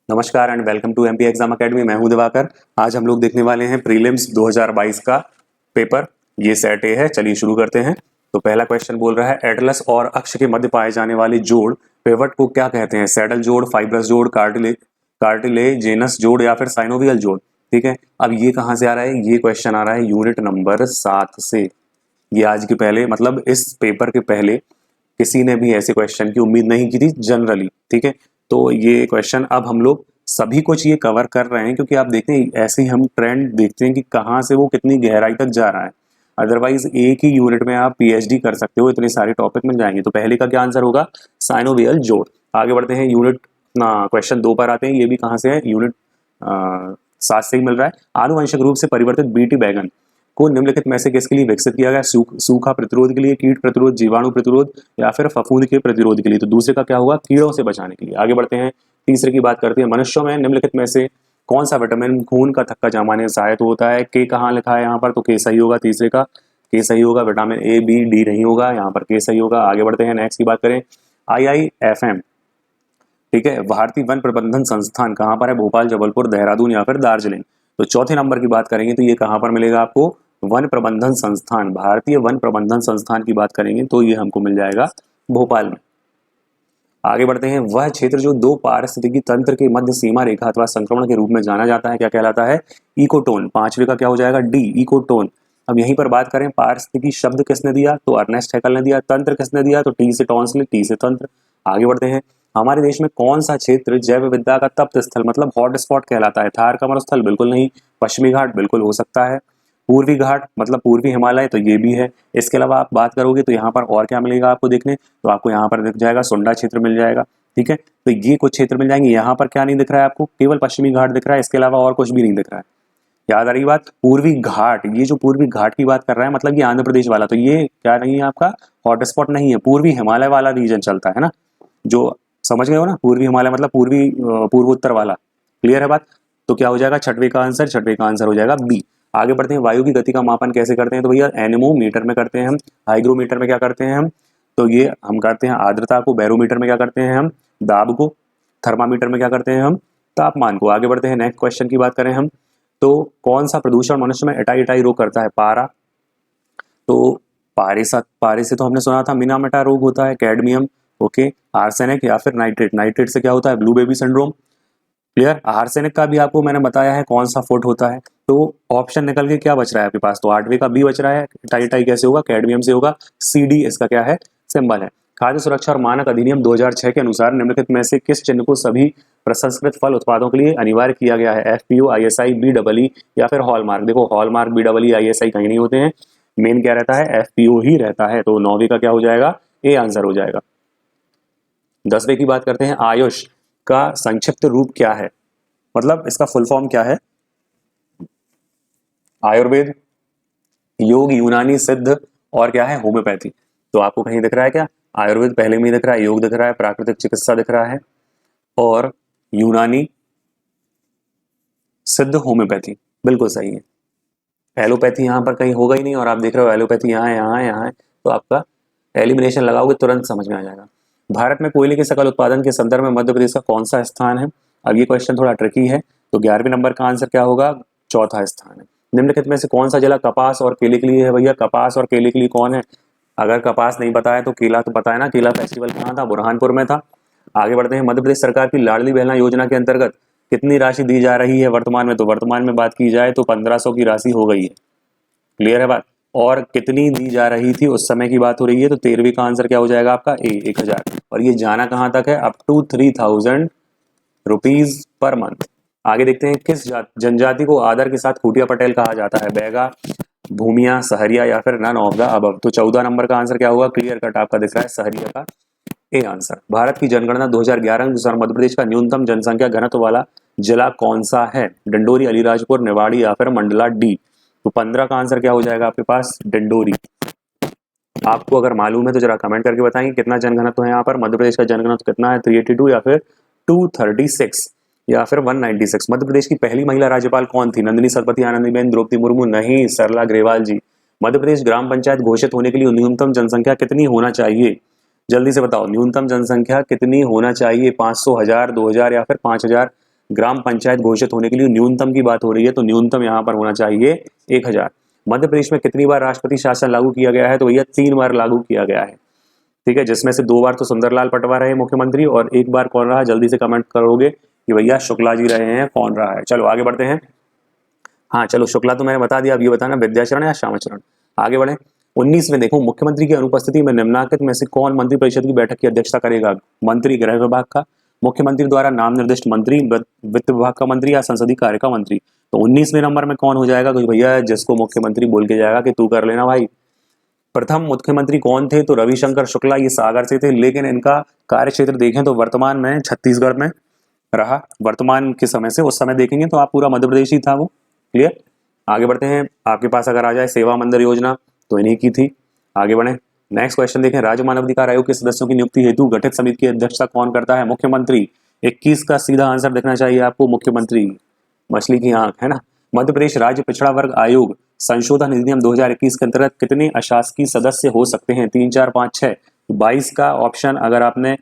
नमस्कार and welcome to MP exam academy. मैं हूं दिवाकर। आज हम लोग देखने वाले हैं प्रीलिम्स 2022 का पेपर। ये सेट ए है। चलिए शुरू करते हैं। तो पहला क्वेश्चन बोल रहा है एटलस और अक्ष के मध्य पाए जाने वाले जोड़ पिवट को क्या कहते हैं? सैडल जोड़, फाइब्रस जोड़, कार्टिलेजेनस जोड़ या फिर साइनोवियल जोड़। ठीक है, अब ये कहाँ से आ रहा है? ये क्वेश्चन आ रहा है यूनिट नंबर 7 से। ये आज के पहले मतलब इस पेपर के पहले किसी ने भी ऐसे क्वेश्चन की उम्मीद नहीं की थी जनरली। ठीक है, तो ये क्वेश्चन अब हम लोग सभी कुछ ये कवर कर रहे हैं क्योंकि आप देखते हैं ऐसे ही हम ट्रेंड देखते हैं कि कहाँ से वो कितनी गहराई तक जा रहा है। अदरवाइज एक ही यूनिट में आप पीएचडी कर सकते हो, इतने सारे टॉपिक मिल जाएंगे। तो पहले का क्या आंसर होगा? साइनोवियल जोड़। आगे बढ़ते हैं, यूनिट क्वेश्चन 2 पर आते हैं। ये भी कहाँ से है? यूनिट 7 से ही मिल रहा है। आनुवंशिक रूप से परिवर्तित बीटी बैगन को निम्नलिखित में से किसके लिए विकसित किया गया? सूखा प्रतिरोध के लिए, कीट प्रतिरोध, जीवाणु प्रतिरोध या फिर फफूंद के प्रतिरोध के लिए। तो दूसरे का क्या होगा? कीड़ों से बचाने के लिए। आगे बढ़ते हैं, तीसरे की बात करते हैं। मनुष्यों में निम्नलिखित में से कौन सा विटामिन खून का थक्का जमाने में सहायक होता है? के कहाँ लिखा है यहाँ पर? तो के सही होगा। तीसरे का के सही होगा। विटामिन ए, बी, डी नहीं होगा, यहाँ पर के सही होगा। आगे बढ़ते हैं, नेक्स्ट की बात करें। IIFM, ठीक है, भारतीय वन प्रबंधन संस्थान कहाँ पर है? भोपाल, जबलपुर, देहरादून या फिर दार्जिलिंग। तो चौथे नंबर की बात करेंगे तो ये कहाँ पर मिलेगा आपको? वन प्रबंधन संस्थान, भारतीय वन प्रबंधन संस्थान की बात करेंगे तो ये हमको मिल जाएगा भोपाल में। आगे बढ़ते हैं, वह क्षेत्र जो दो पारिस्थितिकी तंत्र के मध्य सीमा रेखा अथवा संक्रमण के रूप में जाना जाता है क्या कहलाता है? इकोटोन। पांचवे का क्या हो जाएगा? D, ecotone. अब यहीं पर बात करें, पारिस्थितिकी शब्द किसने दिया? तो अर्नेस्ट हैकल ने दिया। तंत्र किसने दिया? तो टी से टॉन्सिल, टी से तंत्र। आगे बढ़ते हैं, हमारे देश में कौन सा क्षेत्र जैव विविधता का तप्त स्थल मतलब हॉट स्पॉट कहलाता है? थार का मरुस्थल बिल्कुल नहीं। पश्चिमी घाट बिल्कुल हो सकता है। पूर्वी घाट मतलब पूर्वी हिमालय तो ये भी है। इसके अलावा आप बात करोगे तो यहाँ पर और क्या मिलेगा आपको देखने? तो आपको यहाँ पर दिख जाएगा सुंडा क्षेत्र मिल जाएगा। ठीक है, तो ये कुछ क्षेत्र मिल जाएंगे। यहाँ पर क्या नहीं दिख रहा है आपको? केवल पश्चिमी घाट दिख रहा है, इसके अलावा और कुछ भी नहीं दिख रहा है। याद आ रही बात? पूर्वी घाट, ये जो पूर्वी घाट की बात कर रहा है मतलब ये आंध्र प्रदेश वाला, तो ये क्या नहीं है आपका? हॉटस्पॉट नहीं है। पूर्वी हिमालय वाला रीजन चलता है ना, जो समझ गए हो ना? पूर्वी हिमालय मतलब पूर्वी पूर्वोत्तर वाला। क्लियर है बात? तो क्या हो जाएगा छठवें का आंसर? छठवें का आंसर हो जाएगा बी। आगे बढ़ते हैं, वायु की गति का मापन कैसे करते हैं? तो भैया एनेमोमीटर में करते हैं हम। हाइग्रोमीटर में क्या करते हैं हम? तो ये हम करते हैं आर्द्रता को। बैरोमीटर में क्या करते हैं हम? दाब को। थर्मामीटर में क्या करते हैं हम? तापमान को। आगे बढ़ते हैं, नेक्स्ट क्वेश्चन की बात करें हम तो कौन सा प्रदूषण मनुष्य में एटाई रोग करता है? पारा। तो पारे से तो हमने सुना था मिनामेटा रोग होता है। Cadmium, okay. आर्सेनिक या फिर नाइट्रेट। नाइट्रेट से क्या होता है? Blue baby syndrome. Clear? Arsenic का भी आपको मैंने बताया है कौन सा फुट होता है। तो ऑप्शन निकल के क्या बच रहा है आपके पास? तो 8वें का बी बच रहा है। टाई कैसे होगा? कैडमियम से होगा। CD इसका क्या है? सिंबल है। खाद्य सुरक्षा और मानक अधिनियम 2006 के अनुसार निम्नलिखित में से किस चिन्ह को सभी प्रसंस्कृत फल उत्पादों के लिए अनिवार्य किया गया है? FPO, ISI, BEE या फिर हॉलमार्क। देखो हॉलमार्क, BEE, ISI कहीं नहीं होते हैं। मेन क्या रहता है? FPO ही रहता है। तो 9वीं का क्या हो जाएगा? ए आंसर हो जाएगा। 10वें की बात करते हैं, आयुष का संक्षिप्त रूप क्या है? मतलब इसका फुल फॉर्म क्या है? आयुर्वेद, योग, यूनानी, सिद्ध और क्या है? होम्योपैथी। तो आपको कहीं दिख रहा है क्या? आयुर्वेद पहले में ही दिख रहा है, योग दिख रहा है, प्राकृतिक चिकित्सा दिख रहा है और यूनानी, सिद्ध, होम्योपैथी। बिल्कुल सही है। एलोपैथी यहाँ पर कहीं होगा ही नहीं और आप देख रहे हो एलोपैथी यहाँ है, यहाँ है, यहाँ है। तो आपका एलिमिनेशन लगाओगे तुरंत समझ में आ जाएगा। भारत में कोयले के सकल उत्पादन के संदर्भ में मध्य प्रदेश का कौन सा स्थान है? अब ये क्वेश्चन थोड़ा ट्रिकी है। तो 11वें नंबर का आंसर क्या होगा? चौथा स्थान है। निम्नलिखित में से कौन सा जिला कपास और केले के लिए है? भैया कपास और केले के लिए कौन है? अगर कपास नहीं पता है तो केला तो पता है ना। केला फेस्टिवल कहाँ था? बुरहानपुर में था। आगे बढ़ते हैं, मध्य प्रदेश सरकार की लाडली बहना योजना के अंतर्गत कितनी राशि दी जा रही है वर्तमान में? तो वर्तमान में बात की जाए तो 1500 की राशि हो गई है। क्लियर है बात? और कितनी दी जा रही थी उस समय की बात हो रही है। तो 13वीं का आंसर क्या हो जाएगा आपका? ए, 1000। और ये जाना कहाँ तक है? Up to 3000 rupees per month. आगे देखते हैं, किस जनजाति को आदर के साथ खूटिया पटेल कहा जाता है? बैगा, भूमिया, सहरिया या फिर नन ऑफ द अबव। तो 14 नंबर का आंसर क्या होगा? क्लियर कट आपका दिख रहा है सहरिया का ए आंसर। भारत की जनगणना 2011 के अनुसार मध्य प्रदेश का न्यूनतम जनसंख्या घनत्व वाला जिला कौन सा है? डिंडोरी, अलीराजपुर, निवाड़ी या फिर मंडला, डी। तो 15 का आंसर क्या हो जाएगा आपके पास? डिंडोरी। आपको अगर मालूम है तो जरा कमेंट करके बताएंगे कितना जनघनत्व है यहाँ पर। मध्य प्रदेश का जनघनत्व कितना है? 382 या फिर 236 या फिर 196। मध्य प्रदेश की पहली महिला राज्यपाल कौन थी? नंदिनी सरपति, आनंदीबेन, द्रौपदी मुर्मू? नहीं, सरला ग्रेवाल जी। मध्य प्रदेश ग्राम पंचायत घोषित होने के लिए न्यूनतम जनसंख्या कितनी होना चाहिए? जल्दी से बताओ, न्यूनतम जनसंख्या कितनी होना चाहिए? 500, 1000, 2000 या फिर 5000? ग्राम पंचायत घोषित होने के लिए न्यूनतम की बात हो रही है, तो न्यूनतम यहाँ पर होना चाहिए 1000। मध्य प्रदेश में कितनी बार राष्ट्रपति शासन लागू किया गया है, तो भैया 3 बार लागू किया गया है, ठीक है, जिसमें से 2 बार तो सुंदरलाल पटवा रहे मुख्यमंत्री और 1 बार कौन रहा, जल्दी से कमेंट करोगे कि भैया शुक्ला जी रहे हैं, कौन रहा है। चलो आगे बढ़ते हैं। हाँ चलो, शुक्ला तो मैंने बता दिया, अब ये बताना विद्याचरण या श्यामाचरण। आगे बढ़े। 19 में देखो, मुख्यमंत्री की अनुपस्थिति में निम्नलिखित में से कौन मंत्रिपरिषद की बैठक की अध्यक्षता करेगा? मंत्री गृह विभाग का, मुख्यमंत्री द्वारा नाम निर्दिष्ट मंत्री, वित्त विभाग का मंत्री या संसदीय कार्य का मंत्री। तो 19वें नंबर में कौन हो जाएगा? कुछ भैया जिसको मुख्यमंत्री बोल के जाएगा कि तू कर लेना भाई। प्रथम मुख्यमंत्री कौन थे? तो रविशंकर शुक्ला, ये सागर से थे, लेकिन इनका कार्य क्षेत्र देखें तो वर्तमान में छत्तीसगढ़ में रहा। वर्तमान के समय से उस समय देखेंगे तो आप पूरा मध्य प्रदेश ही था वो। क्लियर। आगे बढ़ते हैं। आपके पास अगर आ जाए सेवा मंदिर योजना, तो इन्हीं की थी। आगे बढ़े। नेक्स्ट क्वेश्चन देखें, राज्य मानवाधिकार आयोग के सदस्यों की नियुक्ति हेतु गठित समिति की अध्यक्षता कौन करता है? मुख्यमंत्री। 21 का सीधा आंसर देखना चाहिए आपको, मुख्यमंत्री। मछली की आंख है ना। मध्य प्रदेश राज्य पिछड़ा वर्ग आयोग संशोधन अधिनियम 2021 के अंतर्गत कितने अशासकीय सदस्य हो सकते हैं? 3, 4, 5, 6। 22 का ऑप्शन अगर आपने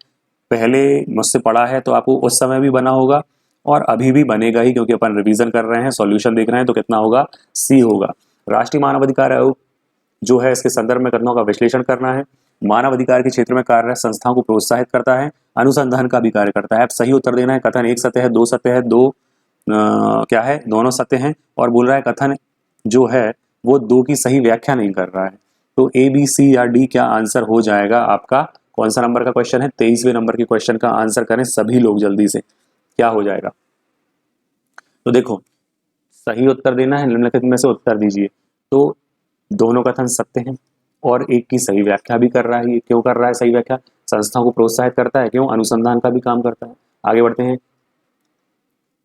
पहले मुझसे पढ़ा है तो आपको उस समय भी बना होगा और अभी भी बनेगा ही, क्योंकि अपन रिवीजन कर रहे हैं, सॉल्यूशन देख रहे हैं, तो कितना होगा? सी होगा। राष्ट्रीय मानवाधिकार आयोग जो है, इसके संदर्भ में कथनों का विश्लेषण करना है, मानव अधिकार के क्षेत्र में कार्यरत संस्थाओं को प्रोत्साहित करता है, अनुसंधान का भी कार्य करता है। अब सही उत्तर देना है। कथन 1 सत्य है, 2 सत्य है, 2 क्या है, दोनों सत्य हैं। और बोल रहा है कथन जो है वो 2 की सही व्याख्या नहीं कर रहा है। तो ए, बी, सी या डी क्या आंसर हो जाएगा आपका? कौन सा नंबर का क्वेश्चन है? 23वें नंबर के क्वेश्चन का आंसर करें सभी लोग जल्दी से, क्या हो जाएगा? तो देखो, सही उत्तर देना है, निम्नलिखित में से उत्तर दीजिए। तो दोनों कथन सत्य हैं और एक की सही व्याख्या भी कर रहा है। ये क्यों कर रहा है सही व्याख्या? संस्थाओं को प्रोत्साहित करता है, क्यों? अनुसंधान का भी काम करता है। आगे बढ़ते हैं।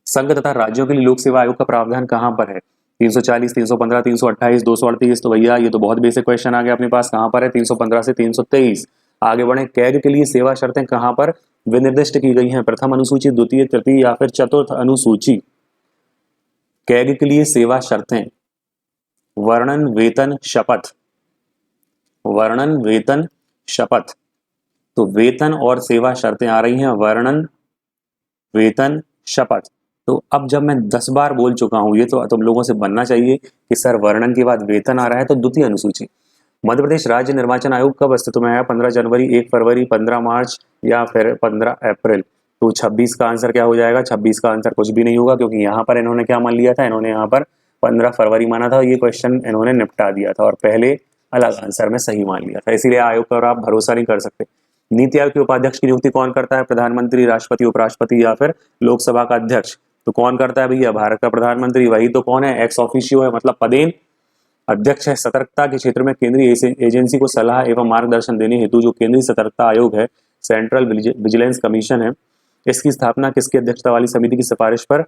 संघ तथा राज्यों के लिए लोक सेवा आयोग का प्रावधान कहां पर है? 340, 315, 328, 238। तो भैया ये तो बहुत बेसिक क्वेश्चन आ गया अपने पास। कहां पर है? 315 से 323। आगे बढ़े। कैग के लिए सेवा शर्तें कहां पर विनिर्दिष्ट की गई हैं? प्रथम अनुसूची, द्वितीय, तृतीय या फिर चतुर्थ अनुसूची? कैग के लिए सेवा शर्तें, वर्णन, वेतन, शपथ। वर्णन, वेतन, शपथ। तो वेतन और सेवा शर्तें आ रही हैं, वर्णन, वेतन, शपथ। तो अब जब मैं 10 बार बोल चुका हूं, ये तो तुम लोगों से बनना चाहिए कि सर वर्णन के बाद वेतन आ रहा है तो द्वितीय अनुसूची। मध्य प्रदेश राज्य निर्वाचन आयोग कब अस्तित्व में आया? 15 जनवरी, 1 फरवरी, 15 मार्च या फिर 15 अप्रैल? तो 26 का आंसर क्या हो जाएगा? 26 का आंसर कुछ भी नहीं होगा, क्योंकि यहाँ पर इन्होंने क्या मान लिया था? इन्होंने यहाँ पर 15 फरवरी माना था। ये क्वेश्चन इन्होंने निपटा दिया था और पहले अलग आंसर में सही मान लिया था, इसीलिए आयोग पर आप भरोसा नहीं कर सकते। नीति आयोग के उपाध्यक्ष की नियुक्ति कौन करता है? प्रधानमंत्री, राष्ट्रपति, उपराष्ट्रपति या फिर लोकसभा का अध्यक्ष? तो कौन करता है भैया? भारत का प्रधानमंत्री। वही तो कौन है? एक्स ऑफिशियो है, मतलब पदेन अध्यक्ष है। सतर्कता के क्षेत्र में केंद्रीय एजेंसी को सलाह एवं मार्गदर्शन देने हेतु जो केंद्रीय सतर्कता आयोग है, सेंट्रल विजिलेंस कमीशन है, इसकी स्थापना किसकी अध्यक्षता वाली समिति की सिफारिश पर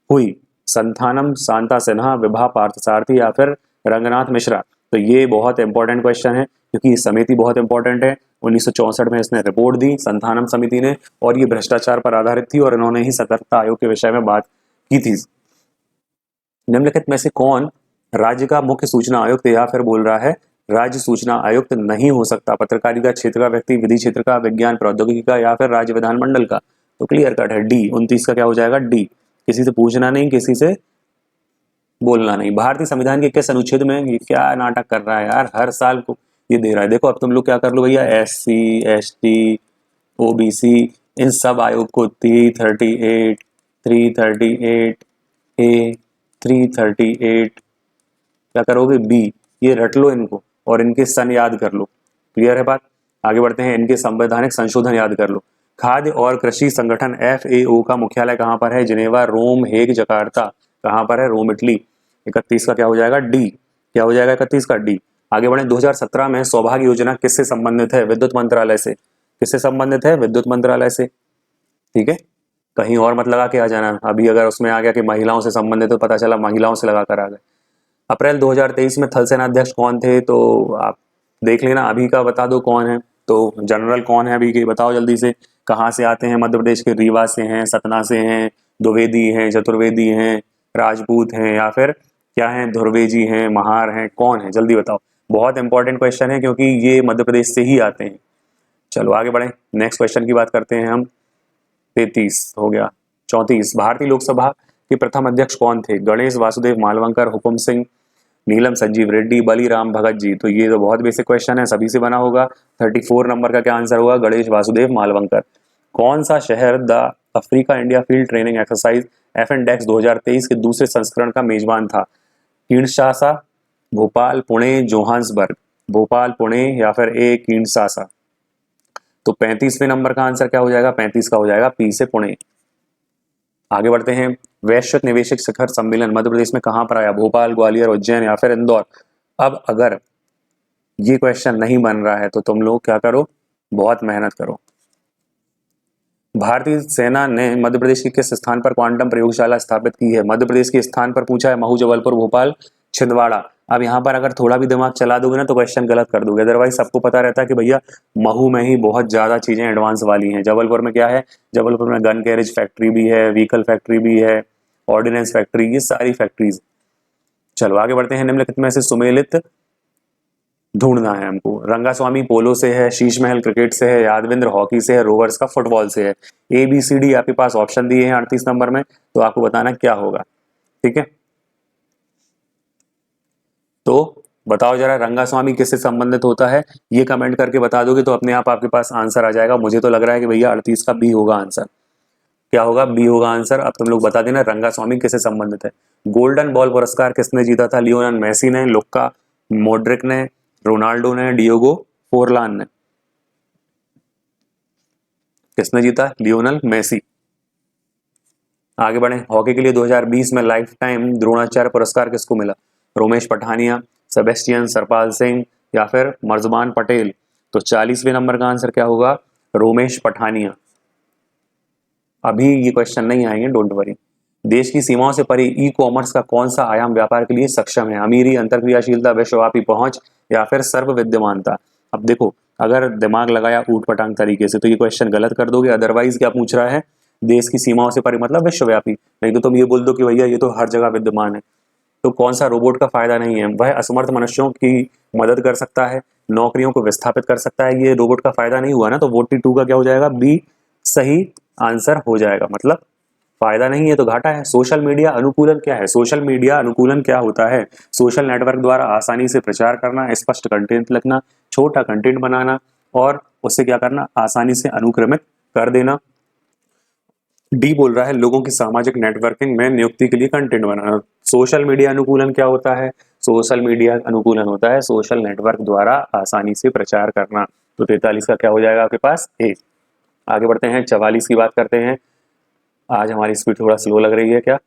हुई? संथानम शांता सिन्हा, विभा पार्थसारथी या फिर रंगनाथ मिश्रा? तो ये बहुत इंपॉर्टेंट क्वेश्चन है, क्योंकि ये समिति बहुत इंपॉर्टेंट है। 1964 में इसने रिपोर्ट दी संथानम समिति ने, और ये भ्रष्टाचार पर आधारित थी और इन्होंने ही सतर्कता आयोग के विषय में बात की थी। निम्नलिखित में से कौन राज्य का मुख्य सूचना आयुक्त या फिर बोल रहा है राज्य सूचना आयुक्त नहीं हो सकता? पत्रकारिता क्षेत्र का व्यक्ति, विधि क्षेत्र का, विज्ञान प्रौद्योगिकी का या फिर राज्य विधानमंडल का? तो क्लियर कट है डी। 29 का क्या हो जाएगा? डी। किसी से पूछना नहीं, किसी से बोलना नहीं। भारतीय संविधान के किस अनुच्छेद में? ये क्या नाटक कर रहा है यार, हर साल को ये दे रहा है। देखो अब तुम लोग क्या कर लो भैया, SC, ST, OBC, इन सब आयोग को 338, 338A, 338 क्या करोगे? बी। ये रट लो इनको और इनके सन याद कर लो। क्लियर है बात? आगे बढ़ते हैं। इनके संवैधानिक संशोधन याद कर लो। खाद्य और कृषि संगठन FAO का मुख्यालय कहाँ पर है? जिनेवा, रोम, हेग, जकार्ता? कहाँ पर है? रोम, इटली। 31 का क्या हो जाएगा? डी। क्या हो जाएगा 31 का? डी। आगे बढ़े। 2017 में सौभाग्य योजना किससे संबंधित है? विद्युत मंत्रालय से। किससे संबंधित है? विद्युत मंत्रालय से। ठीक है, कहीं और मत लगा के आ जाना। अभी अगर उसमें आ गया कि महिलाओं से संबंधित, तो पता चला महिलाओं से लगा कर आ गए। अप्रैल 2023 में थल सेना अध्यक्ष कौन थे? तो आप देख लेना। अभी का बता दो कौन है। तो जनरल कौन है अभी के? बताओ जल्दी से। कहाँ से आते हैं? मध्य प्रदेश के रीवा से हैं, सतना से हैं, द्विवेदी हैं, चतुर्वेदी हैं, राजपूत हैं या फिर क्या हैं? धुर्वेजी हैं, महार हैं, कौन है? जल्दी बताओ। बहुत इंपॉर्टेंट क्वेश्चन है, क्योंकि ये मध्य प्रदेश से ही आते हैं। चलो आगे बढ़े। नेक्स्ट क्वेश्चन की बात करते हैं हम। 33 हो गया, 34 भारतीय लोकसभा के प्रथम अध्यक्ष कौन थे? गणेश वासुदेव मालवंकर, हुकुम सिंह, नीलम संजीव रेड्डी, बलीराम भगत जी। तो ये तो बहुत बेसिक क्वेश्चन है, सभी से बना होगा। 34 नंबर का क्या आंसर होगा? गणेश वासुदेव मालवंकर। कौन सा शहर the Africa India field training exercise FNDEX 2023 के दूसरे संस्करण का मेजबान था? Kinshasa, Bhopal, Pune, Johannesburg. भोपाल, पुणे या फिर ए किन्शासा। तो 35वें नंबर का आंसर क्या हो जाएगा? 35 का हो जाएगा पी से पुणे। आगे बढ़ते हैं। वैश्विक निवेशक शिखर सम्मेलन मध्य प्रदेश में कहां पर आया? भोपाल, ग्वालियर, उज्जैन या फिर इंदौर। अब अगर ये क्वेश्चन नहीं बन रहा है तो तुम लोग क्या करो, बहुत मेहनत करो। भारतीय सेना ने मध्य प्रदेश के किस स्थान पर क्वांटम प्रयोगशाला स्थापित की है? मध्य प्रदेश के स्थान पर पूछा है, महू, जबलपुर, भोपाल, छिंदवाड़ा। अब यहाँ पर अगर थोड़ा भी दिमाग चला दोगे ना तो क्वेश्चन गलत कर दोगे। अदरवाइज सबको पता रहता है कि भैया महू में ही बहुत ज्यादा चीजें एडवांस वाली हैं। जबलपुर में क्या है? जबलपुर में गन कैरेज फैक्ट्री भी है, व्हीकल फैक्ट्री भी है, ऑर्डिनेंस फैक्ट्री, ये सारी फैक्ट्रीज। चलो आगे बढ़ते हैं। निम्नलिखित में से सुमेलित ढूंढना है हमको। रंगास्वामी पोलो से है, शीश महल क्रिकेट से है, यादविंद्र हॉकी से है, रोवर्स का फुटबॉल से है। ABCD आपके पास ऑप्शन दिए हैं 38 नंबर में, तो आपको बताना क्या होगा। ठीक है, तो बताओ जरा रंगास्वामी किससे संबंधित होता है? ये कमेंट करके बता दोगे तो अपने आप आपके पास आंसर आ जाएगा। मुझे तो लग रहा है कि भैया 38 का बी होगा आंसर। क्या होगा? बी होगा आंसर। अब तुम लोग बता देना रंगास्वामी किससे संबंधित है। गोल्डन बॉल पुरस्कार किसने जीता था? लियोनेल मेसी ने, लुक्का मोड्रिक ने, रोनाल्डो ने, डियोगो फोरलान ने। किसने जीता? Lionel Messi. आगे बढ़े। हॉकी के लिए 2020 में लाइफ टाइम द्रोणाचार्य पुरस्कार किसको मिला? रोमेश पठानिया, सेबेस्टियन, सरपाल सिंह या फिर मर्जबान पटेल। तो 40वें नंबर का आंसर क्या होगा? रोमेश पठानिया। अभी ये क्वेश्चन नहीं आएंगे, डोंट वरी। देश की सीमाओं से परे ई कॉमर्स का कौन सा आयाम व्यापार के लिए सक्षम है? अमीरी, अंतरक्रियाशीलता, विश्वव्यापी पहुंच या फिर सर्व विद्यमानता। अब देखो, अगर दिमाग लगाया ऊट पटांग तरीके से तो ये क्वेश्चन गलत कर दोगे। अदरवाइज क्या पूछ रहा है? देश की सीमाओं से परे मतलब विश्वव्यापी। नहीं तो तुम ये बोल दो कि भैया ये तो हर जगह विद्यमान है। तो कौन सा रोबोट का फायदा नहीं है? वह असमर्थ मनुष्यों की मदद कर सकता है, नौकरियों को विस्थापित कर सकता है। ये रोबोट का फायदा नहीं हुआ ना, तो 42 का क्या हो जाएगा? बी सही आंसर हो जाएगा। मतलब फायदा नहीं है तो घाटा है। सोशल मीडिया अनुकूलन क्या है? सोशल मीडिया अनुकूलन क्या होता है? सोशल नेटवर्क द्वारा आसानी से प्रचार करना, स्पष्ट कंटेंट लिखना, छोटा कंटेंट बनाना और उससे क्या करना? आसानी से अनुक्रमित कर देना। डी बोल रहा है लोगों की सामाजिक नेटवर्किंग में नियुक्ति के लिए कंटेंट बनाना। सोशल मीडिया अनुकूलन क्या होता है? सोशल मीडिया अनुकूलन होता है सोशल नेटवर्क द्वारा आसानी से प्रचार करना। तो 43 का क्या हो जाएगा आपके पास? ए। आगे बढ़ते हैं, 44 की बात करते हैं। आज हमारी स्पीड थोड़ा स्लो लग रही है क्या?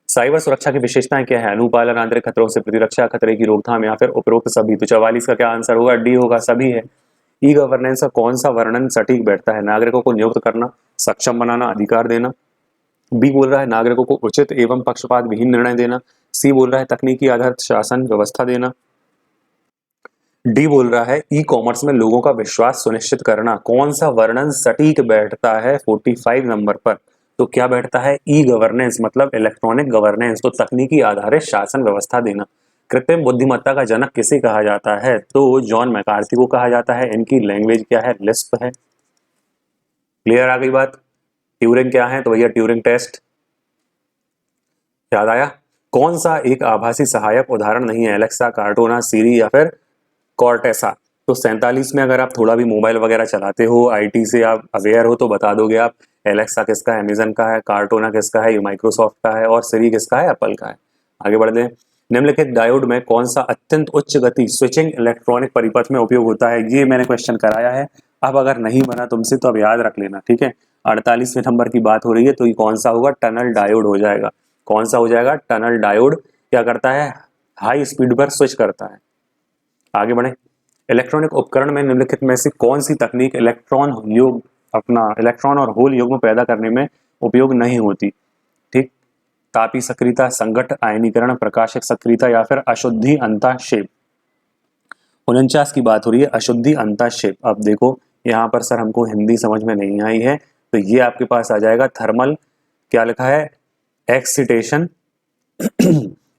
साइबर सुरक्षा की विशेषताएं क्या है? अनुपालन, आंतरिक खतरों से प्रतिरक्षा, खतरे की रोकथाम या फिर उपरोक्त सभी। तो 44 का क्या आंसर होगा? डी होगा, सभी है। ई गवर्नेंस का कौन सा वर्णन सटीक बैठता है? नागरिकों को नियुक्त करना, सक्षम बनाना, अधिकार देना। बी बोल रहा है नागरिकों को उचित एवं पक्षपात विहीन निर्णय देना। सी बोल रहा है तकनीकी आधारित शासन व्यवस्था देना। डी बोल रहा है ई कॉमर्स में लोगों का विश्वास सुनिश्चित करना। कौन सा वर्णन सटीक बैठता है 45 नंबर पर? तो क्या बैठता है? ई गवर्नेंस, मतलब इलेक्ट्रॉनिक गवर्नेंस। तो तकनीकी आधारित शासन व्यवस्था देना। कृत्रिम बुद्धिमत्ता का जनक किसे कहा जाता है? तो जॉन मैकार्थी को कहा जाता है। इनकी लैंग्वेज क्या है? लिस्प है। क्लियर आ गई बात? ट्यूरिंग क्या है? तो भैया ट्यूरिंग टेस्ट। याद आया? कौन सा एक आभासी सहायक उदाहरण नहीं है? एलेक्सा, कार्टोना, सीरी या फिर कॉर्टेसा। तो 47 में अगर आप थोड़ा भी मोबाइल वगैरह चलाते हो, IT से आप अवेयर हो तो बता दोगे आप। एलेक्सा किसका है? अमेजन का है। कार्टोना किसका है? ये माइक्रोसॉफ्ट का है। और सीरी किसका है? एप्पल का है। आगे बढ़ दें। निम्नलिखित डायोड में कौन सा अत्यंत उच्च गति स्विचिंग इलेक्ट्रॉनिक परिपथ में उपयोग होता है? ये मैंने क्वेश्चन कराया है। अब अगर नहीं बना तुमसे तो अब याद रख लेना, ठीक है। 48वें नंबर की बात हो रही है, तो ये कौन सा होगा? टनल डायोड हो जाएगा। कौन सा हो जाएगा? Tunnel diode. क्या करता है? हाई स्पीड पर स्विच करता है। आगे बढ़े। इलेक्ट्रॉनिक उपकरण में निम्नलिखित में से कौन सी तकनीक इलेक्ट्रॉन और होल युग्म पैदा करने में उपयोग नहीं होती? ठीक। तापी सक्रियता, संघट्ट आयनीकरण, प्रकाशिक सक्रियता या फिर अशुद्धि अंतःक्षेप। 49 की बात हो रही है, अशुद्धि अंतःक्षेप। अब देखो यहाँ पर सर हमको हिंदी समझ में नहीं आई है, तो ये आपके पास आ जाएगा थर्मल, क्या लिखा है? Excitation,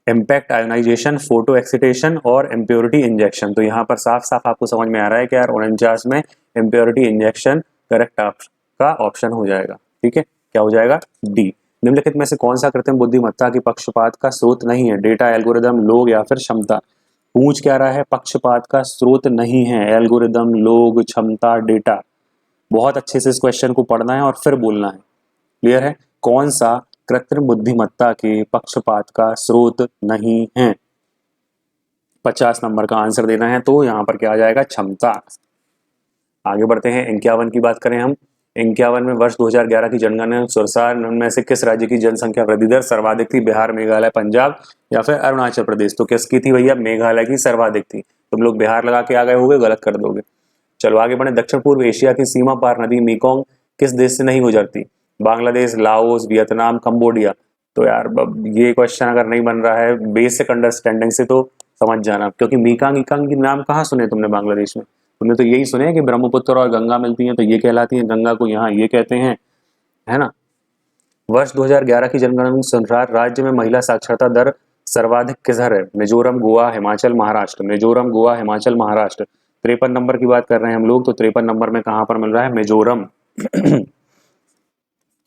impact ionisation, photo excitation और इम्प्योरिटी इंजेक्शन। तो यहाँ पर साफ साफ आपको समझ में आ रहा है कि यार 49 में इम्प्योरिटी इंजेक्शन करेक्ट आपका ऑप्शन हो जाएगा। ठीक है, क्या हो जाएगा? डी। निम्नलिखित में से कौन सा कृत्रिम बुद्धिमत्ता की पक्षपात का स्रोत नहीं है? डेटा, एल्गोरिदम, लोग या फिर क्षमता? पूछ क्या रहा है? पक्षपात का स्रोत नहीं है। एल्गोरिदम, लोग, क्षमता, डेटा। बहुत अच्छे से इस क्वेश्चन को पढ़ना है और फिर बोलना है। क्लियर है? कौन सा कृत्रिम बुद्धिमत्ता के पक्षपात का स्रोत नहीं है? 50 नंबर का आंसर देना है तो यहाँ पर क्या आ जाएगा? क्षमता। आगे बढ़ते हैं। 51 की बात करें हम। 51 में वर्ष 2011 की जनगणना अनुसार निम्न में से किस राज्य की जनसंख्या वृद्धि दर सर्वाधिक थी? बिहार, मेघालय, पंजाब या फिर अरुणाचल प्रदेश? तो किसकी थी भैया? मेघालय की सर्वाधिक थी। तुम लोग बिहार लगा के आ गए होगे, गलत कर दोगे। चलो आगे बढ़े। दक्षिण पूर्व एशिया की सीमा पार नदी मेकोंग किस देश से नहीं गुजरती? Bangladesh, Laos, Vietnam, Cambodia? तो यार ये क्वेश्चन अगर नहीं बन रहा है बेसिक अंडरस्टैंडिंग से तो समझ जाना, क्योंकि मीकांग इकांग के नाम कहाँ सुने तुमने बांग्लादेश में? तुमने तो यही सुने कि ब्रह्मपुत्र और गंगा मिलती हैं तो ये कहलाती हैं, गंगा को यहाँ ये कहते हैं, है ना। वर्ष 2011 की जनगणना अनुसार राज्य में महिला साक्षरता दर सर्वाधिक किधर है? मिजोरम, गोवा, हिमाचल, महाराष्ट्र? मिजोरम, गोवा, हिमाचल, महाराष्ट्र। 53 नंबर की बात कर रहे हैं हम लोग, तो 53 नंबर में कहां पर मिल रहा है? मिजोरम।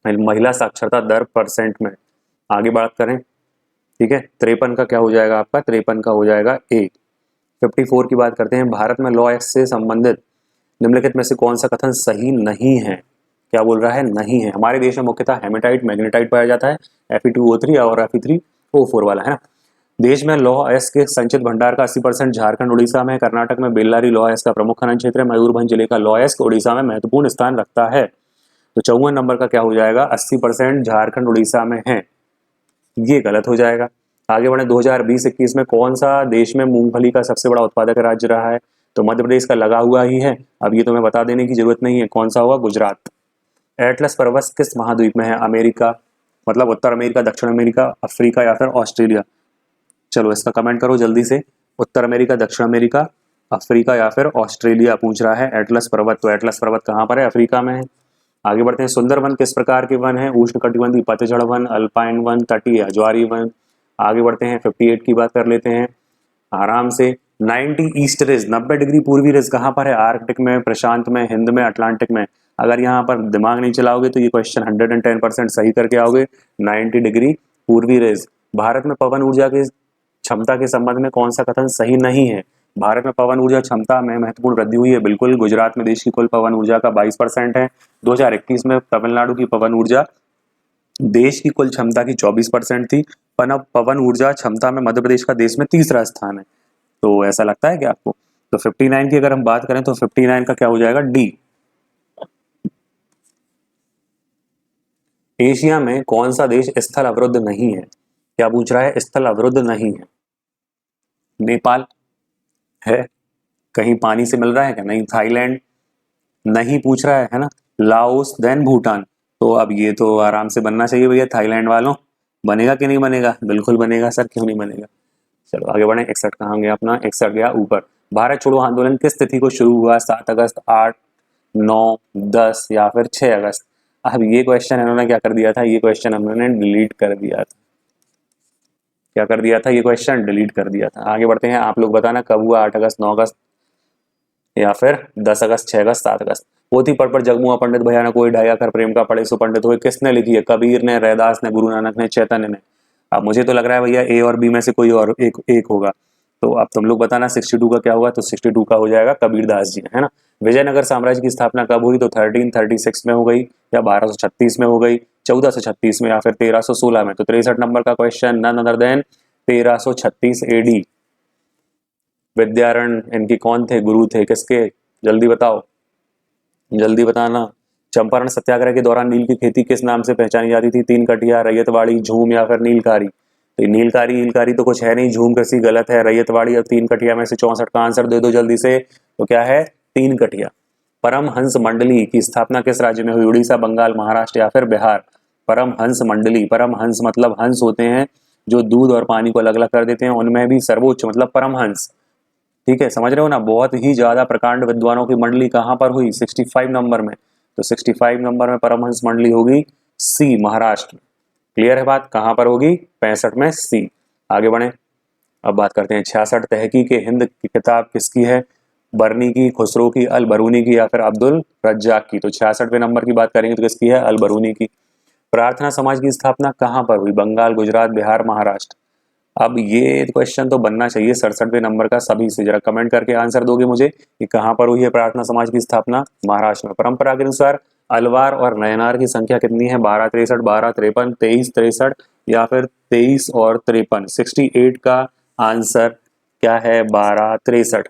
महिला साक्षरता दर परसेंट में। आगे बात करें, ठीक है। 53 का क्या हो जाएगा आपका? 53 का हो जाएगा ए। 54 की बात करते हैं। भारत में लॉ एक्ट से संबंधित निम्नलिखित में से कौन सा कथन सही नहीं है? क्या बोल रहा है? नहीं है। हमारे देश में मुख्यतः हेमेटाइट, मैग्नेटाइट पाया जाता है, Fe2O3 और Fe3O4 वाला, है ना। देश में लौह अयस्क के संचित भंडार का 80% झारखंड, उड़ीसा में। कर्नाटक में बेल्लारी लौह अयस्क का प्रमुख खनन क्षेत्र है। मयूरभंज जिले का लौह अयस्क उड़ीसा में महत्वपूर्ण स्थान रखता है। तो 54 नंबर का क्या हो जाएगा? 80% झारखंड उड़ीसा में है, ये गलत हो जाएगा। आगे बढ़े। 2020-21 में कौन सा देश में मूंगफली का सबसे बड़ा उत्पादक राज्य रहा है? तो मध्य प्रदेश का लगा हुआ ही है, अब ये तुम्हें बता देने की जरूरत नहीं है। कौन सा होगा? गुजरात। एटलस पर्वत किस महाद्वीप में है? अमेरिका, मतलब उत्तर अमेरिका, दक्षिण अमेरिका, अफ्रीका या फिर ऑस्ट्रेलिया? चलो इसका कमेंट करो जल्दी से। उत्तर अमेरिका, दक्षिण अमेरिका, अफ्रीका या फिर ऑस्ट्रेलिया पूछ रहा है एटलस पर्वत। तो एटलस पर्वत कहाँ पर है? अफ्रीका में है। आगे बढ़ते हैं। सुंदर वन किस प्रकार के वन है? उष्णकटिबंधीय पतझड़ वन, अल्पाइन वन, तटीय ज्वारी वन? आगे बढ़ते हैं। 58 की बात कर लेते हैं आराम से। 90 ईस्ट रिज, 90 डिग्री पूर्वी रिज कहाँ पर है? आर्कटिक में, प्रशांत में, हिंद में, अटलांटिक में? अगर यहाँ पर दिमाग नहीं चलाओगे तो ये क्वेश्चन 110% सही करके आओगे। 90 डिग्री पूर्वी रिज। भारत में पवन ऊर्जा की क्षमता के संबंध में कौन सा कथन सही नहीं है? भारत में पवन ऊर्जा क्षमता में महत्वपूर्ण वृद्धि हुई है, बिल्कुल। गुजरात में देश की कुल पवन ऊर्जा का 22% है। 2021 में तमिलनाडु की पवन ऊर्जा देश की कुल क्षमता की 24% थी। पवन ऊर्जा क्षमता में मध्य प्रदेश का देश में तीसरा स्थान है। तो ऐसा लगता है क्या आपको? तो 59 की अगर हम बात करें तो 59 का क्या हो जाएगा? डी। एशिया में कौन सा देश स्थल अवरुद्ध नहीं है? क्या पूछ रहा है? स्थल अवरुद्ध नहीं है। नेपाल है, कहीं पानी से मिल रहा है क्या? नहीं। थाईलैंड नहीं पूछ रहा है ना। Laos, then Bhutan. तो अब ये तो आराम से बनना चाहिए भैया थाईलैंड वालों। बनेगा कि नहीं बनेगा? बिल्कुल बनेगा सर, क्यों नहीं बनेगा। चलो आगे बढ़े। 61 कहाँ गया अपना? 61 गया ऊपर। भारत छोड़ो आंदोलन किस तिथि को शुरू हुआ? 7 अगस्त, 8, 9, 10 या फिर 6 अगस्त? अब ये क्वेश्चन इन्होंने क्या कर दिया था? ये क्वेश्चन हमने डिलीट कर दिया था। क्या कर दिया था? ये क्वेश्चन डिलीट कर दिया था। आगे बढ़ते हैं। आप लोग बताना कब हुआ? 8 अगस्त, 9 अगस्त या फिर 10 अगस्त, 6 अगस्त, 7 अगस्त? पोथी पढ़ पर जगमुआ पंडित भैया ने कोई ढाया कर प्रेम का पढ़े सो पंडित हुए किसने लिखी है? कबीर ने, रैदास ने, गुरु नानक ने, चैतन्य ने? अब मुझे तो लग रहा है भैया ए और बी में से कोई और एक होगा। तो अब तुम लोग बताना 62 का क्या होगा? तो 62 का हो जाएगा कबीरदास जी, है ना। विजयनगर साम्राज्य की स्थापना कब हुई? तो 1336 में हो गई या 1236 में हो गई, 1436 में या फिर 1316 में? तो 63 नंबर का question none other than 1336 AD। Vidyaranya इनके कौन थे? गुरु थे किसके? जल्दी बताओ, जल्दी बताना। चंपारण सत्याग्रह के दौरान नील की खेती किस नाम से पहचानी जाती थी? 3 कटिया, रैयतवाड़ी, झूम या फिर नीलकारी? तो नीलकारी ईलकारी तो कुछ है नहीं, झूम कृषि गलत है, रैयतवाड़ी और 3 कटिया में से 64 का आंसर दे दो जल्दी से। तो क्या है? 3 कटिया। परमहंस मंडली की स्थापना किस राज्य में हुई? उड़ीसा, बंगाल, महाराष्ट्र या फिर बिहार? परमहंस मंडली, परमहंस मतलब हंस होते हैं जो दूध और पानी को अलग अलग कर देते हैं, उनमें भी सर्वोच्च मतलब परमहंस। ठीक है, समझ रहे हो ना। बहुत ही ज्यादा प्रकांड विद्वानों की मंडली कहां पर हुई? 65 नंबर में। तो 65 नंबर में परमहंस मंडली होगी सी, महाराष्ट्र। क्लियर है बात? कहां पर होगी? 65 में सी। आगे बढ़े। अब बात करते हैं 66 तहकीक हिंद की किताब किसकी है? बरनी की, खुसरो की, अल बरूनी की या फिर अब्दुल रज्जाक की? तो 66वें नंबर की बात करेंगे तो किसकी है? अल बरूनी की। प्रार्थना समाज की स्थापना कहाँ पर हुई? बंगाल, गुजरात, बिहार, महाराष्ट्र। अब ये क्वेश्चन तो बनना चाहिए 67वें नंबर का सभी से। जरा कमेंट करके आंसर दोगे मुझे कि कहाँ पर हुई है प्रार्थना समाज की स्थापना? महाराष्ट्र में। परंपरा के अनुसार अलवार और नयनार की संख्या कितनी है? 12 63, 12 53, 23 63 या फिर 23 और 53। 68 का आंसर क्या है? 12 63।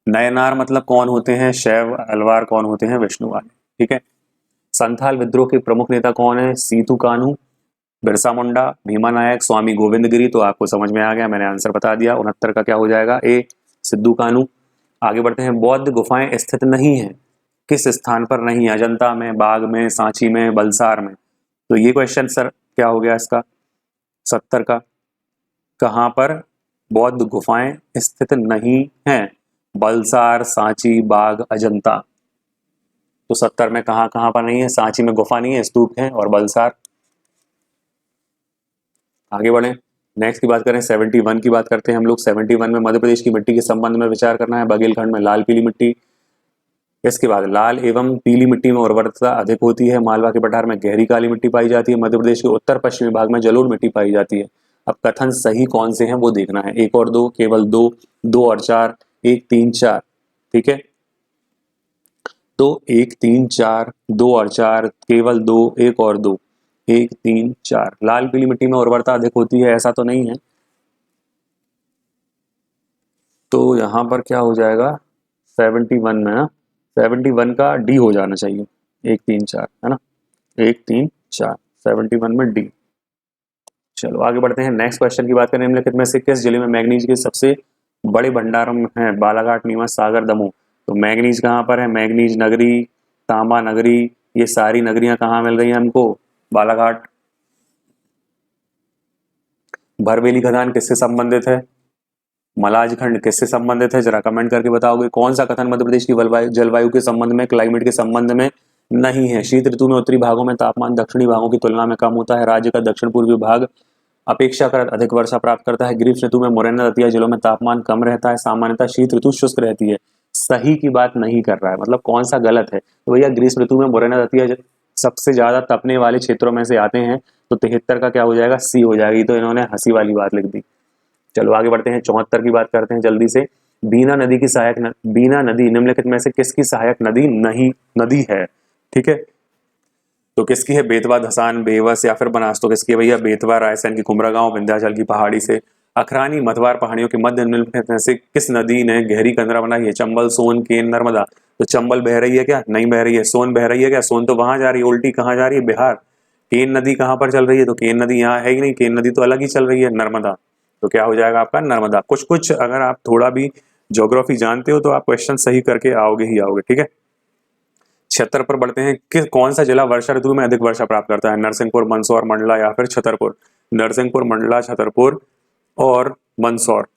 नयनार मतलब कौन होते हैं? शैव। अलवार कौन होते हैं? विष्णु वाले। ठीक है। संथाल विद्रोह के प्रमुख नेता कौन है? सीतू कान्हू, बिरसा मुंडा, भीमा नायक, स्वामी गोविंद गिरी। तो आपको समझ में आ गया, मैंने आंसर बता दिया। 69 का क्या हो जाएगा? ए, सिद्धू कान्हू। आगे बढ़ते हैं। बौद्ध गुफाएं स्थित नहीं है, किस स्थान पर नहीं? अजंता में, बाग में, सांची में, बलसार में। तो ये क्वेश्चन सर क्या हो गया इसका? 70 का। कहाँ पर बौद्ध गुफाएं स्थित नहीं हैं? बलसार, सांची, बाग, अजंता। तो 70 में कहाँ कहाँ पर नहीं है? सांची में गुफा नहीं है, स्तूप है, और बलसार। आगे बढ़े, नेक्स्ट की बात करें। 71 की बात करते हैं हम लोग। 71 में मध्य प्रदेश की मिट्टी के संबंध में विचार करना है। बघेलखंड में लाल पीली मिट्टी। इसके बाद लाल एवं पीली मिट्टी में उर्वरता अधिक होती है। मालवा के पठार में गहरी काली मिट्टी पाई जाती है। मध्य प्रदेश के उत्तर पश्चिमी भाग में जलोढ़ मिट्टी पाई जाती है। अब कथन सही कौन से हैं वो देखना है। 1 और 2, केवल 2, 2 और 4, 1 3 4। ठीक है, तो 1 3 4, 2 और 4, केवल 2, 1 और 2, 1 3 4। लाल पीली मिट्टी में उर्वरता अधिक होती है ऐसा तो नहीं है, तो यहाँ पर क्या हो जाएगा? 71 में ना, 71 का डी हो जाना चाहिए। 1 3 4 है ना, 1 3 4, 71 में डी। चलो आगे बढ़ते हैं। नेक्स्ट क्वेश्चन की बात करें। निम्नलिखित में से किस जिले में मैग्नीज के सबसे बड़े भंडारण है? बालाघाट, नीमच, सागर, दमोह। तो मैग्नीज कहाँ पर है? मैग्नीज नगरी, तांबा नगरी, ये सारी नगरियां कहाँ मिल रही हैं हमको? बालाघाट। भरवेली खदान किससे संबंधित है? मलाज खंड किससे संबंधित है? जरा कमेंट करके बताओगे। कौन सा कथन मध्य प्रदेश की जलवायु के संबंध में, क्लाइमेट के संबंध में नहीं है? शीत ऋतु में उत्तरी भागों में तापमान दक्षिणी भागों की तुलना में कम होता है। राज्य का दक्षिण पूर्वी भाग अपेक्षाकृत अधिक वर्षा प्राप्त करता है। ग्रीष्म ऋतु में मुरैना दतिया जिलों में तापमान कम रहता है। सामान्यतः शीत ऋतु शुष्क रहती है। सही की बात नहीं कर रहा है, मतलब कौन सा गलत है? तो भैया ग्रीष्म ऋतु में मुरैना दतिया सबसे ज्यादा तपने वाले क्षेत्रों में से आते हैं, तो 73 का क्या हो जाएगा? सी हो जाएगी। तो इन्होंने हंसी वाली बात लिख दी। चलो आगे बढ़ते हैं। 74 की बात करते हैं जल्दी से। बीना नदी की सहायक बीना नदी निम्नलिखित में से किसकी सहायक नदी नहीं नदी है? ठीक है, तो किसकी है? बेतवा, धसान, बेवस या फिर बनास। तो किसकी है भैया? बेतवा, रायसेन की कुमरागांव, विंध्याचल की पहाड़ी से। अखरानी मधवार पहाड़ियों के मध्य निम्नलिखित में से किस नदी ने गहरी कंदरा बनाई है? चंबल, सोन, केन, नर्मदा। तो चंबल बह रही है क्या? नहीं बह रही है। सोन बह रही है क्या? सोन तो वहां जा रही है, उल्टी कहाँ जा रही है? बिहार। केन नदी कहाँ पर चल रही है? तो केन नदी यहाँ है ही नहीं, केन नदी तो अलग ही चल रही है, नर्मदा। तो क्या हो जाएगा आपका? नर्मदा। कुछ कुछ अगर आप थोड़ा भी ज्योग्राफी जानते हो तो आप क्वेश्चन सही करके आओगे ही आओगे। ठीक है, 76 पर बढ़ते हैं। किस कौन सा जिला वर्षा ऋतु में अधिक वर्षा प्राप्त करता है? नरसिंहपुर, मंदसौर, मंडला या फिर छतरपुर। नरसिंहपुर, मंडला, छतरपुर और मंदसौर।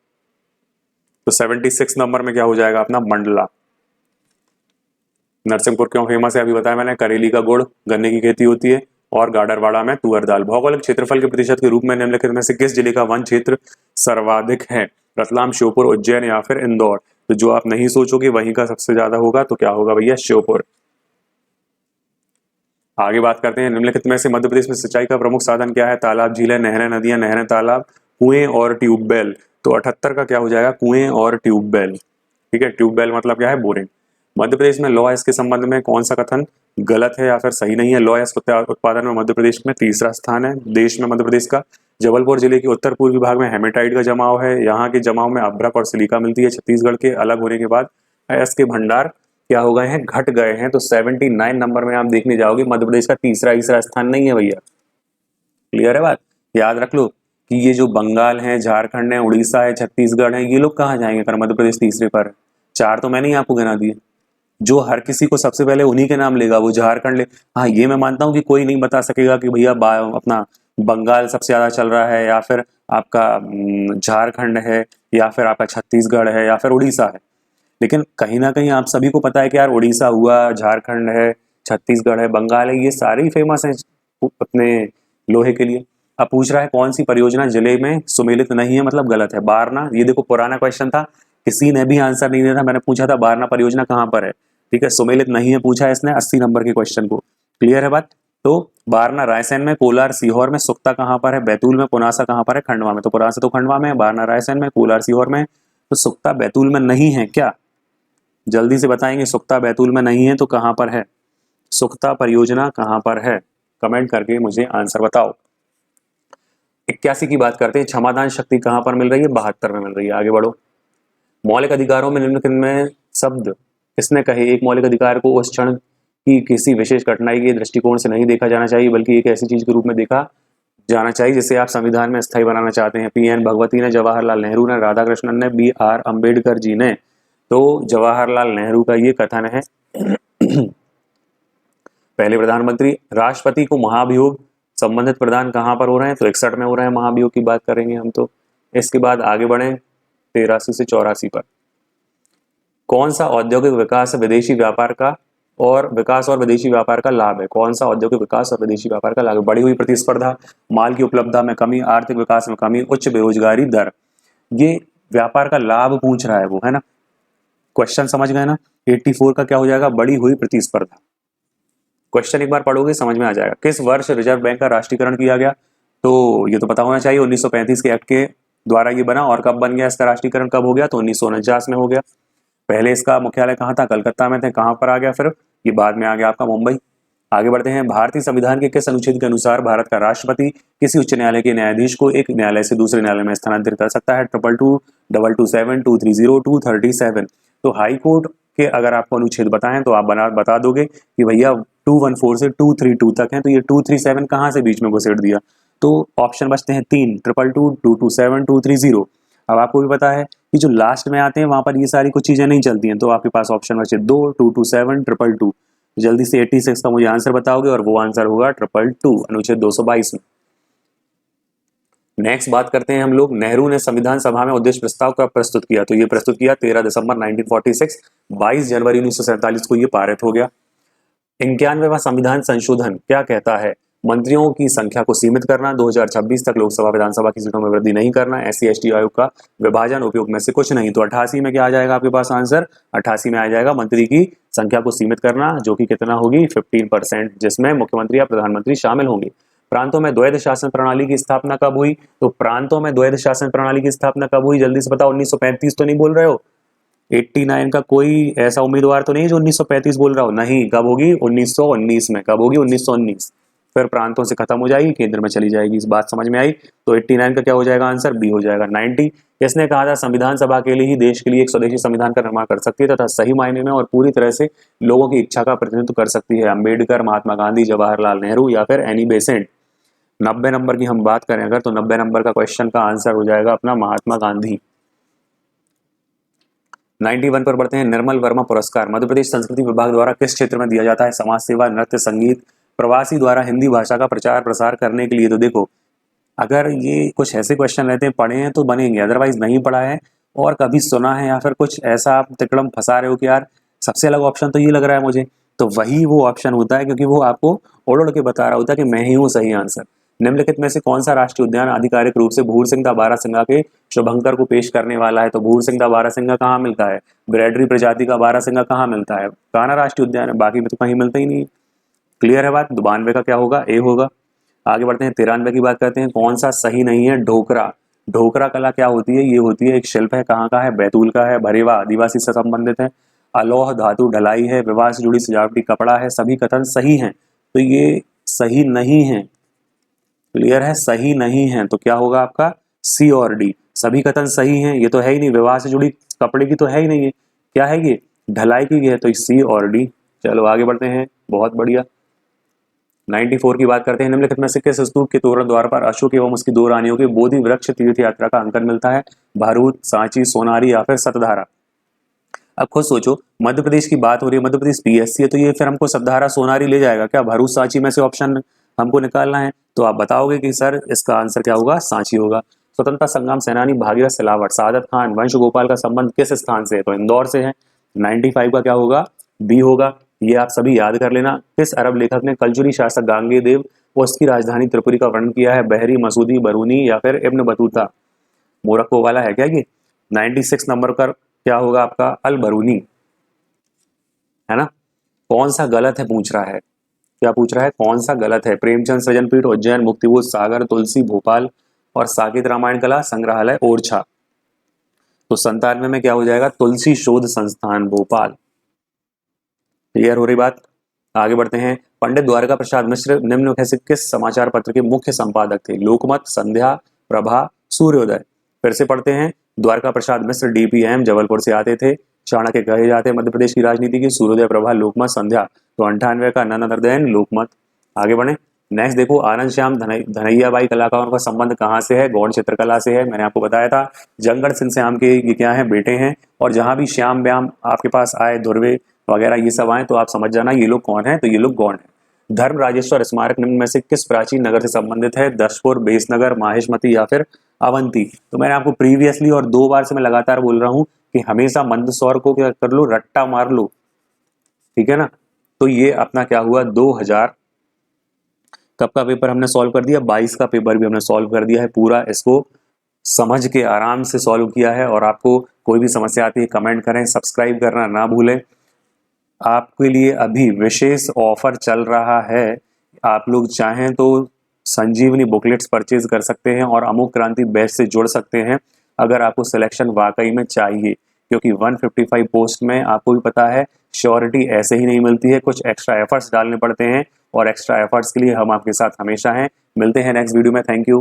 तो 76 नंबर में क्या हो जाएगा अपना? मंडला। नरसिंहपुर क्यों फेमस है? अभी बताया मैंने, करेली का गुड़, गन्ने की खेती होती है, और गाडरवाड़ा में तुअर दाल। भौगोलिक क्षेत्रफल के प्रतिशत के रूप में निम्नलिखित में से किस जिले का वन क्षेत्र सर्वाधिक है? रतलाम, श्योपुर, उज्जैन या फिर इंदौर। तो जो आप नहीं सोचोगे वहीं का सबसे ज्यादा होगा, तो क्या होगा भैया? श्योपुर। आगे बात करते हैं। निम्नलिखित में से मध्य प्रदेश में सिंचाई का प्रमुख साधन क्या है? तालाब, झीलें, नहरें, नदियां, नहरें, तालाब, कुएं और ट्यूबवेल। तो 78 का क्या हो जाएगा? कुएं और ट्यूबवेल। ठीक है, ट्यूबवेल मतलब क्या है? बोरिंग। मध्य प्रदेश में लौह अयस्क के संबंध में कौन सा कथन गलत है या फिर सही नहीं है? लौह अयस्क उत्पादन में मध्य प्रदेश में तीसरा स्थान है देश में मध्य प्रदेश का। जबलपुर जिले के उत्तर पूर्वी भाग में हेमेटाइट का जमाव है। यहाँ के जमाव में अभ्रक और सिलिका मिलती है। छत्तीसगढ़ के अलग होने के बाद अयस्क के भंडार क्या हो गए हैं? घट गए हैं। तो 79 नंबर में आप देखने जाओगे, मध्य प्रदेश का तीसरा स्थान नहीं है भैया। क्लियर है बात? याद रख लो कि ये जो बंगाल है, झारखंड है, उड़ीसा है, छत्तीसगढ़ है, ये लोग कहाँ जाएंगे अगर मध्य प्रदेश तीसरे पर है? 4 तो मैंने ही आपको गिना दिए। जो हर किसी को सबसे पहले उन्हीं के नाम लेगा वो झारखंड ले। हाँ, ये मैं मानता हूँ कि कोई नहीं बता सकेगा कि भैया अपना बंगाल सबसे ज्यादा चल रहा है, या फिर आपका झारखंड है, या फिर आपका छत्तीसगढ़ है, या फिर उड़ीसा है। लेकिन कहीं ना कहीं आप सभी को पता है कि यार उड़ीसा हुआ, झारखंड है, छत्तीसगढ़ है, बंगाल है, ये सारे ही फेमस हैं अपने लोहे के लिए। अब पूछ रहा है कौन सी परियोजना जिले में सुमेलित नहीं है, मतलब गलत है। बारना, ये देखो पुराना क्वेश्चन था, किसी ने भी आंसर नहीं दिया था। मैंने पूछा था बारना परियोजना कहाँ पर है, ठीक है, सुमेलित नहीं है पूछा है इसने 80 नंबर के क्वेश्चन को। क्लियर है बात। तो बारना रायसेन में, कोलार सीहोर में, सुक्ता कहाँ पर है, बैतूल में, पुनासा कहाँ पर है, खंडवा में। तो पुनासा तो खंडवा में है, बारना रायसेन में, कोलार सीहोर में, तो सुक्ता बैतूल में नहीं है क्या? जल्दी से बताएंगे, सुक्ता बैतूल में नहीं है तो कहाँ पर है? सुक्ता परियोजना कहाँ पर है? कमेंट करके मुझे आंसर बताओ। 81 की बात करते हैं, क्षमादान शक्ति कहाँ पर मिल रही है? 72 में मिल रही है। आगे बढ़ो। मौलिक अधिकारों में निम्नलिखित में शब्द किसने कहे? एक मौलिक अधिकार को उस क्षण की किसी विशेष कठिनाई के दृष्टिकोण से नहीं देखा जाना चाहिए, बल्कि एक ऐसी चीज के रूप में देखा जाना चाहिए जिसे आप संविधान में स्थायी बनाना चाहते हैं। पीएन भगवती ने, जवाहरलाल नेहरू ने, राधाकृष्णन ने, BR अम्बेडकर जी ने। तो जवाहरलाल नेहरू का ये कथन है। पहले प्रधानमंत्री। राष्ट्रपति को महाभियोग संबंधित प्रदान कहाँ पर हो रहे हैं? तो 61 में हो रहे हैं। महाभियोग की बात करेंगे हम। तो इसके बाद आगे बढ़े 83 से 84 पर। कौन सा औद्योगिक विकास विदेशी व्यापार का और विदेशी व्यापार का लाभ है? कौन सा औद्योगिक विकास और विदेशी व्यापार का लाभ है? बढ़ी हुई प्रतिस्पर्धा, माल की उपलब्धता में कमी, आर्थिक विकास में कमी, उच्च बेरोजगारी दर। ये व्यापार का लाभ पूछ रहा है वो, है ना। क्वेश्चन समझ गए ना। 84 का क्या हो जाएगा? बढ़ी हुई प्रतिस्पर्धा। क्वेश्चन एक बार पढ़ोगे समझ में आ जाएगा। किस वर्ष रिजर्व बैंक का राष्ट्रीयकरण किया गया? तो ये तो पता होना चाहिए, 1935 के एक्ट के द्वारा ये बना। और कब बन गया इसका राष्ट्रीयकरण, कब हो गया? तो 1949 में हो गया। पहले इसका मुख्यालय कहाँ था? कलकत्ता में थे। कहाँ पर आ गया फिर? ये बाद में आ गया आपका मुंबई। आगे बढ़ते हैं। भारतीय संविधान के किस अनुच्छेद के अनुसार भारत का राष्ट्रपति किसी उच्च न्यायालय के न्यायाधीश को एक न्यायालय से दूसरे न्यायालय में स्थानांतरित कर सकता है? 222, 227, 230, 237। तो हाई कोर्ट के अगर आपको अनुच्छेद बताएं तो आप बता दोगे कि भैया 214 से 232 तक है, तो ये 237 कहाँ से बीच में घुसेड़ दिया? तो ऑप्शन बचते हैं 3, 222, 227, 230। अब आपको भी पता है कि जो लास्ट में आते हैं वहां पर ये सारी कुछ चीजें नहीं चलती हैं, तो आपके पास ऑप्शन बचे 2, 227, 222। जल्दी से 86 का मुझे आंसर बताओगे और वो आंसर होगा 222, अनुच्छेद 222 में। नेक्स्ट बात करते हैं हम लोग। नेहरू ने संविधान सभा में उद्देश्य प्रस्ताव कब प्रस्तुत किया? तो ये प्रस्तुत किया 13 दिसंबर 1946। 22 जनवरी 1947 को ये पारित हो गया। 91वां संविधान संशोधन क्या कहता है? मंत्रियों की संख्या को सीमित करना, 2026 तक लोकसभा विधानसभा की सीटों में वृद्धि नहीं करना, SC/ST आयोग का विभाजन, उपयोग में से कुछ नहीं। तो 88 में क्या आ जाएगा आपके पास आंसर? 88 में आ जाएगा मंत्री की संख्या को सीमित करना, जो कि कितना होगी? 15%, जिसमें मुख्यमंत्री या प्रधानमंत्री शामिल होंगे। प्रांतों में द्वैध शासन प्रणाली की स्थापना कब हुई? तो प्रांतों में द्वैध शासन प्रणाली की स्थापना कब हुई? जल्दी से बताओ। 1935 तो नहीं बोल रहे हो? 89 का कोई ऐसा उम्मीदवार तो नहीं है जो 1935 बोल रहा हो? नहीं। कब होगी? 1919 में। कब होगी? 1919। फिर प्रांतों से खत्म हो जाएगी, केंद्र में चली जाएगी। इस बात समझ में आई? तो 89 का क्या हो जाएगा आंसर? बी हो जाएगा। 90 किसने कहा था? संविधान सभा अकेले ही देश के लिए एक स्वदेशी संविधान का निर्माण कर सकती है तथा सही मायने में और पूरी तरह से लोगों की इच्छा का प्रतिनिधित्व कर सकती है। अम्बेडकर, महात्मा गांधी, जवाहरलाल नेहरू या फिर एनी बेसेंट। 90 नंबर की हम बात करें अगर, तो 90 नंबर का क्वेश्चन का आंसर हो जाएगा अपना महात्मा गांधी। 91 पर बढ़ते हैं। निर्मल वर्मा पुरस्कार मध्य प्रदेश संस्कृति विभाग द्वारा किस क्षेत्र में दिया जाता है? समाज सेवा, नृत्य, संगीत, प्रवासी द्वारा हिंदी भाषा का प्रचार प्रसार करने के लिए। तो देखो, अगर ये कुछ ऐसे क्वेश्चन रहते हैं, पढ़े हैं तो बनेंगे, अदरवाइज नहीं पढ़ा है और कभी सुना है या फिर कुछ ऐसा आप तिकड़म फंसा रहे हो कि यार सबसे अलग ऑप्शन तो ये लग रहा है मुझे, तो वही वो ऑप्शन होता है, क्योंकि वो आपको उड़ उड़ के बता रहा होता है कि मैं ही हूँ सही आंसर। निम्नलिखित में से कौन सा राष्ट्रीय उद्यान आधिकारिक रूप से भूरसिंगा बारहसिंगा के शुभंकर को पेश करने वाला है? तो भूरसिंगा बारहसिंगा कहाँ मिलता है? ब्रैडरी प्रजाति का बारहसिंगा कहाँ मिलता है? कान्हा राष्ट्रीय उद्यान है, बाकी में तो कहीं मिलता ही नहीं। क्लियर है बात? 92 का क्या होगा? ए होगा। आगे बढ़ते हैं। 93 की बात करते हैं। कौन सा सही नहीं है? ढोकरा। ढोकरा कला क्या होती है? ये होती है एक शिल्प है। कहाँ का है? बैतूल का है। भरेवा आदिवासी से संबंधित है। अलोह धातु ढलाई है। विवाह से जुड़ी सजावटी कपड़ा है। सभी कथन सही हैं, तो ये सही नहीं है। क्लियर है? सही नहीं है तो क्या होगा आपका? सी और डी। सभी कथन सही हैं, ये तो है ही नहीं। विवाह से जुड़ी कपड़े की तो है ही नहीं है। क्या है ये? ढलाई की है, तो सी और डी। चलो आगे बढ़ते हैं। बहुत बढ़िया। 94 की बात करते हैं। निम्नलिखित में से किस स्तूप के तोरण द्वार पर अशोक एवं उसकी दो रानियों के बोधि वृक्ष तीर्थ यात्रा का अंकन मिलता है? भारूद, सांची, सोनारी या फिर सतधारा? अब खुद सोचो, मध्य प्रदेश की बात हो रही है, मध्य प्रदेश PSC है, तो ये फिर हमको सतधारा सोनारी ले जाएगा क्या? भारूद सांची में से ऑप्शन हमको निकालना है, तो आप बताओगे कि सर इसका आंसर क्या होगा? सांची होगा। स्वतंत्रता संग्राम सेनानी भागीरथ सिलावट, सादत खान, वंश गोपाल का संबंध किस स्थान से है? तो इंदौर से है। 95 का क्या होगा? बी होगा। ये आप सभी याद कर लेना। किस अरब लेखक ने कलचुरी शासक गांगेय व उसकी राजधानी त्रिपुरी का वर्णन किया है? बहरी, मसूदी, बरूनी या फिर इब्न बतूता? मोरक्को वाला है क्या ये? 96 नंबर पर क्या होगा आपका? अल बरूनी, है ना। कौन सा गलत है पूछ रहा है? क्या पूछ रहा है, कौन सा गलत है? प्रेमचंद सृजनपीठ, उज्जैन, मुक्तिबोध, सागर, तुलसी, भोपाल और साकेत रामायण कला संग्रहालय ओरछा। तो 97 में क्या हो जाएगा? तुलसी शोध संस्थान भोपाल। क्लियर हो रही बात? आगे बढ़ते हैं। पंडित द्वारका प्रसाद मिश्र निम्न से किस समाचार पत्र के मुख्य संपादक थे? लोकमत, संध्या, प्रभा, सूर्योदय। फिर से पढ़ते हैं। द्वारका प्रसाद मिश्र डीपीएम जबलपुर से आते थे, चाणक्य कहे जाते हैं मध्य प्रदेश की राजनीति की। सूर्योदय, प्रभा, लोकमत, संध्या। तो 98 का नन अदर देन लोकमत। आगे बढ़े। नेक्स्ट देखो, आनंद श्याम धनैया बाई कलाकारों का संबंध कहाँ से है? गौड़ चित्रकला से है। मैंने आपको बताया था जंगड़ सिंह श्याम के ये क्या है? बेटे हैं। और जहां भी श्याम व्याम आपके पास आए, धुर्वे वगैरह ये सब आए तो आप समझ जाना ये लोग कौन है, तो ये लोग गौड़ हैं। धर्म राजेश्वर स्मारक निम्न में से किस प्राचीन नगर से संबंधित है? दशपुर, बेसनगर, माहिष्मती या फिर अवंती। तो मैंने आपको प्रीवियसली और 2 बार से मैं लगातार बोल रहा हूं कि हमेशा मंदसौर को क्या कर लो, रट्टा मार लो, ठीक है ना। तो ये अपना क्या हुआ, 2000 कब का पेपर हमने सॉल्व कर दिया? 22 का पेपर भी हमने सॉल्व कर दिया है पूरा। इसको समझ के आराम से सॉल्व किया है। और आपको कोई भी समस्या आती है कमेंट करें, सब्सक्राइब करना ना भूलें। आपके लिए अभी विशेष ऑफर चल रहा है, आप लोग चाहें तो संजीवनी बुकलेट्स परचेज कर सकते हैं और अमोघ क्रांति बैच से जुड़ सकते हैं अगर आपको सिलेक्शन वाकई में चाहिए। क्योंकि 155 पोस्ट में आपको भी पता है श्योरिटी ऐसे ही नहीं मिलती है, कुछ एक्स्ट्रा एफर्ट्स डालने पड़ते हैं और एक्स्ट्रा एफर्ट्स के लिए हम आपके साथ हमेशा हैं। मिलते हैं नेक्स्ट वीडियो में। Thank you.